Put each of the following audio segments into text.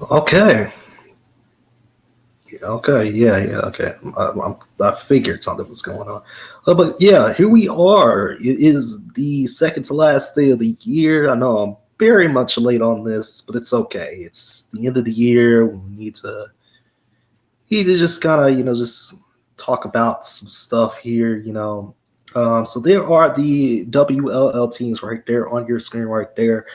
Okay. Okay. Yeah. Okay. I figured something was going on. But yeah, here we are. It is the second to last day of the year. I know I'm very much late on this, but it's okay. It's the end of the year. We need to just kind of, just talk about some stuff here, So there are the WLL teams right there on your screen right there.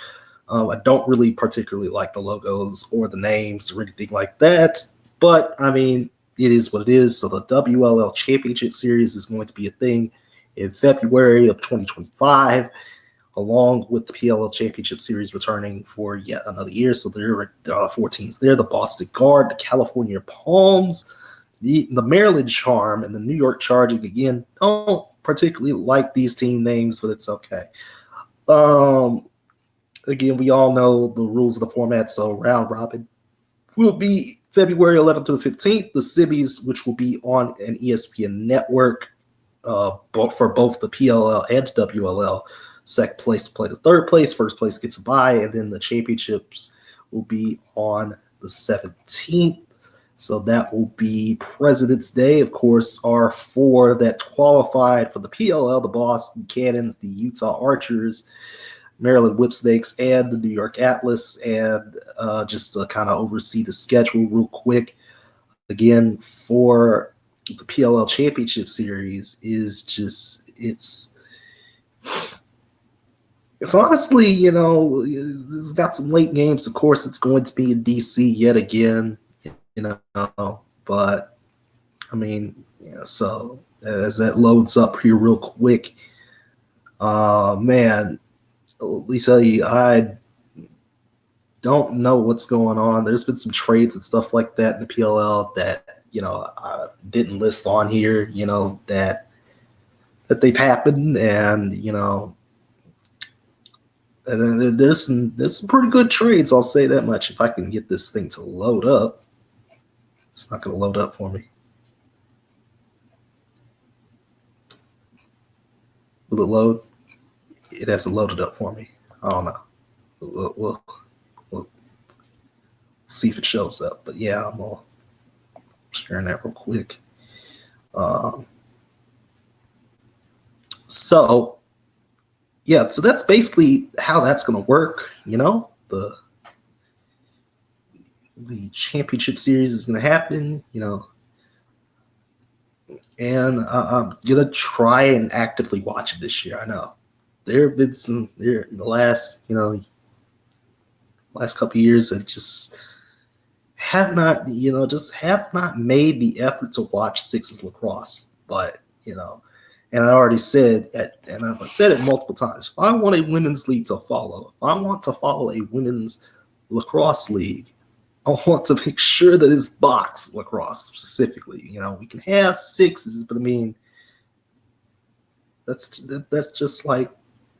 I don't really particularly like the logos or the names or anything like that, but I mean, it is what it is. So the WLL Championship Series is going to be a thing in February of 2025, along with the PLL Championship Series returning for yet another year. So there are 4 teams there: the Boston Guard, the California Palms, the Maryland Charm, and the New York Charging. Again, don't particularly like these team names, but it's okay. Um, Again, we all know the rules of the format, so round robin will be February 11th to the 15th. The semis, which will be on an ESPN network, for both the PLL and WLL. Second place play the third place. First place gets a bye, and then the championships will be on the 17th. So that will be President's Day. Of course, our 4 that qualified for the PLL: the Boston Cannons, the Utah Archers, Maryland Whipsnakes, and the New York Atlas. And just to kind of oversee the schedule real quick, again, for the PLL Championship Series is just it's honestly, it's got some late games. Of course, it's going to be in DC yet again, but I mean, yeah, so as that loads up here real quick, man, let me tell you, I don't know what's going on. There's been some trades and stuff like that in the PLL that I didn't list on here. That they've happened, and and then there's some pretty good trades. I'll say that much. If I can get this thing to load up, it's not going to load up for me. Will it load? It hasn't loaded up for me. I don't know. We'll see if it shows up. But yeah, I'm all sharing that real quick. So yeah, so that's basically how that's going to work. The championship series is going to happen. And I'm gonna try and actively watch it this year. I know there have been some there in the last couple of years that just have not made the effort to watch sixes lacrosse. But and I already said, and I've said it multiple times. If I want a women's league to follow, if I want to follow a women's lacrosse league, I want to make sure that it's box lacrosse specifically. We can have sixes, but I mean, that's just like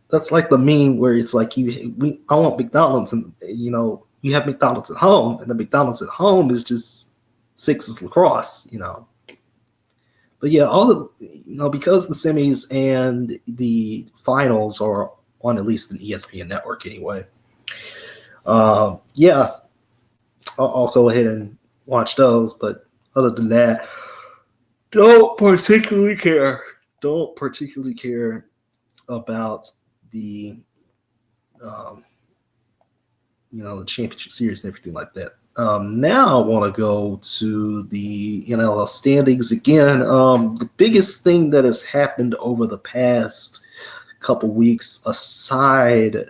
the meme where it's like I want McDonald's, and you have McDonald's at home, and the McDonald's at home is just sixes lacrosse. But yeah, all of because the semis and the finals are on at least an ESPN network anyway. Yeah, I'll go ahead and watch those. But other than that, don't particularly care. Don't particularly care about the the championship series and everything like that. Now I want to go to the NLL standings again. The biggest thing that has happened over the past couple weeks, aside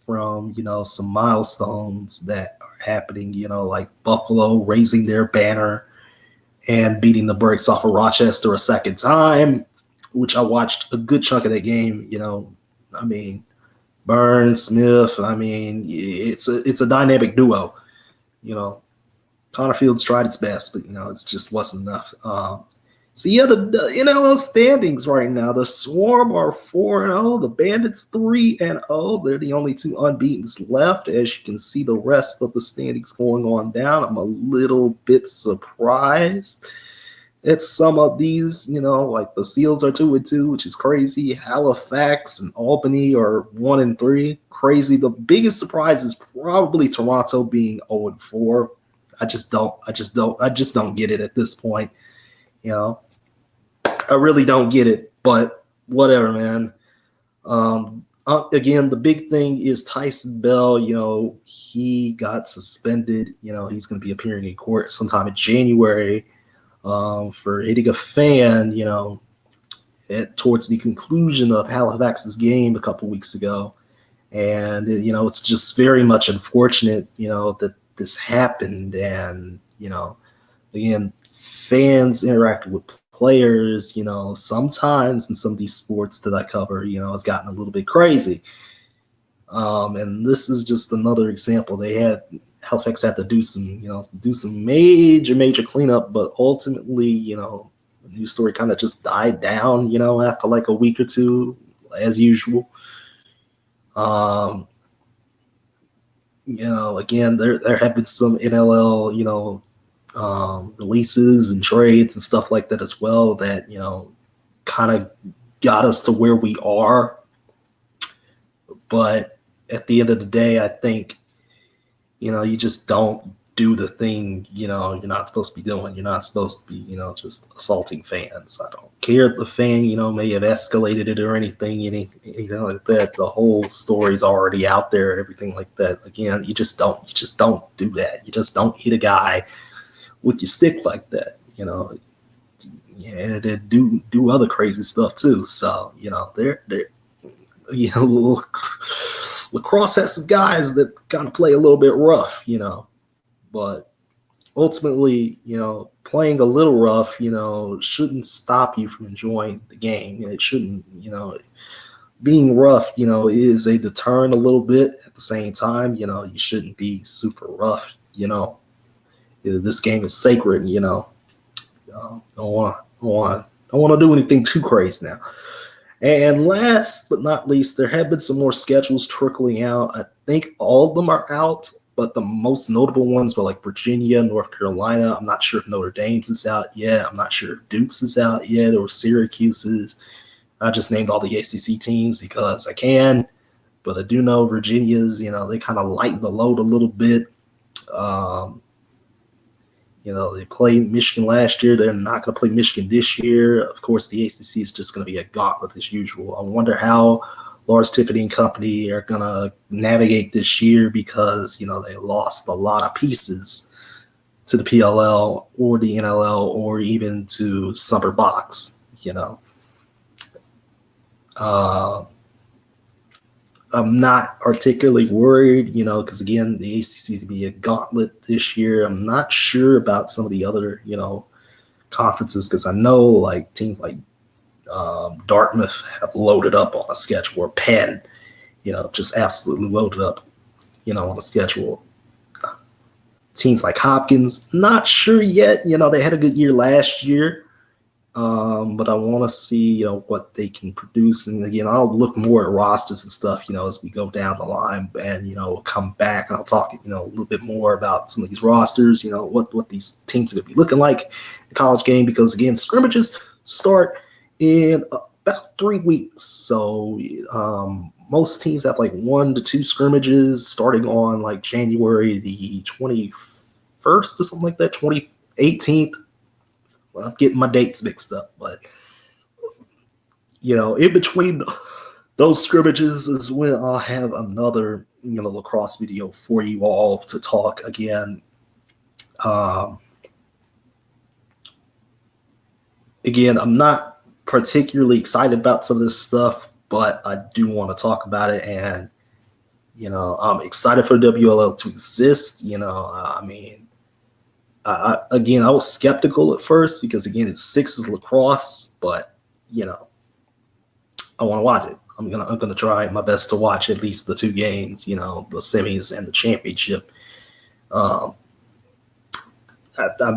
from some milestones that are happening, like Buffalo raising their banner and beating the brakes off of Rochester a second time, which I watched a good chunk of that game. I mean, Burns, Smith. I mean, it's a dynamic duo. Connorfield's tried its best, but it just wasn't enough. So yeah, the NLL standings right now: the Swarm are 4-0, the Bandits 3-0. They're the only 2 unbeatens left. As you can see, the rest of the standings going on down. I'm a little bit surprised It's some of these, like the Seals are 2-2, which is crazy. Halifax and Albany are 1-3, crazy. The biggest surprise is probably Toronto being 0-4. I just don't get it at this point. I really don't get it, but whatever, man. Again, the big thing is Tyson Bell. He got suspended. He's going to be appearing in court sometime in January for hitting a fan, towards the conclusion of Halifax's game a couple weeks ago. And, it's just very much unfortunate, that this happened. And, again, fans interacting with players, sometimes in some of these sports that I cover, has gotten a little bit crazy. And this is just another example. Halifax had to do some major cleanup, but ultimately, the news story kind of just died down, after like a week or two, as usual. Again, there have been some NLL, releases and trades and stuff like that as well that, kind of got us to where we are. But at the end of the day, I think, you just don't do the thing, you're not supposed to be doing. You're not supposed to be, just assaulting fans. I don't care if the fan, may have escalated it or anything like that. The whole story's already out there and everything like that. Again, you just don't do that. You just don't hit a guy with your stick like that, and then do other crazy stuff too. So, they're lacrosse has some guys that kind of play a little bit rough, but ultimately, playing a little rough, shouldn't stop you from enjoying the game. It shouldn't, being rough, is a deterrent a little bit. At the same time, you shouldn't be super rough, This game is sacred, don't want to do anything too crazy now. And last but not least, there have been some more schedules trickling out. I think all of them are out, but the most notable ones were like Virginia, North Carolina. I'm not sure if Notre Dame's is out yet. I'm not sure if Duke's is out yet or Syracuse is. I just named all the ACC teams because I can, but I do know Virginia's, they kind of lighten the load a little bit. They played Michigan last year. They're not going to play Michigan this year. Of course, the ACC is just going to be a gauntlet as usual. I wonder how Lars Tiffany and company are going to navigate this year because, they lost a lot of pieces to the PLL or the NLL or even to Summer Box, I'm not particularly worried, because again, the ACC to be a gauntlet this year. I'm not sure about some of the other, conferences because I know like teams like Dartmouth have loaded up on a schedule, or Penn, just absolutely loaded up, on a schedule. Teams like Hopkins, not sure yet. They had a good year last year. But I want to see, what they can produce. And again, I'll look more at rosters and stuff, as we go down the line and, come back and I'll talk, a little bit more about some of these rosters, what these teams are going to be looking like in the college game, because again, scrimmages start in about 3 weeks. So, most teams have like 1 to 2 scrimmages starting on like January the 21st or something like that, 18th. I'm getting my dates mixed up, but in between those scrimmages is when I'll have another lacrosse video for you all to talk again. Again, I'm not particularly excited about some of this stuff, but I do want to talk about it, and I'm excited for WLL to exist. Again, I was skeptical at first because, again, it's sixes lacrosse, but, I want to watch it. I'm gonna try my best to watch at least the 2 games, the semis and the championship. I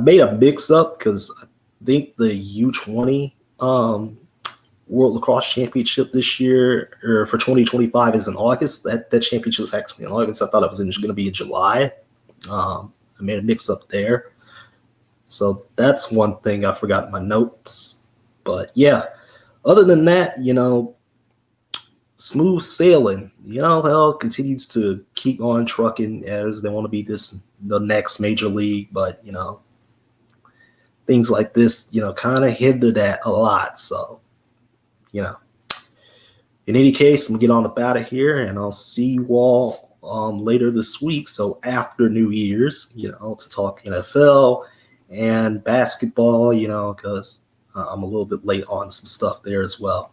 made a mix-up because I think the U20 World Lacrosse Championship this year, or for 2025, is in August. That championship is actually in August. I thought it was going to be in July. I made a mix-up there. So that's one thing I forgot in my notes. But yeah, other than that, smooth sailing. The NLL continues to keep on trucking as they want to be the next major league, but things like this, kind of hinder that a lot. So, you know, in any case, I'm gonna get on about it here, and I'll see you all later this week. So after New Year's, to talk NFL and basketball, because I'm a little bit late on some stuff there as well.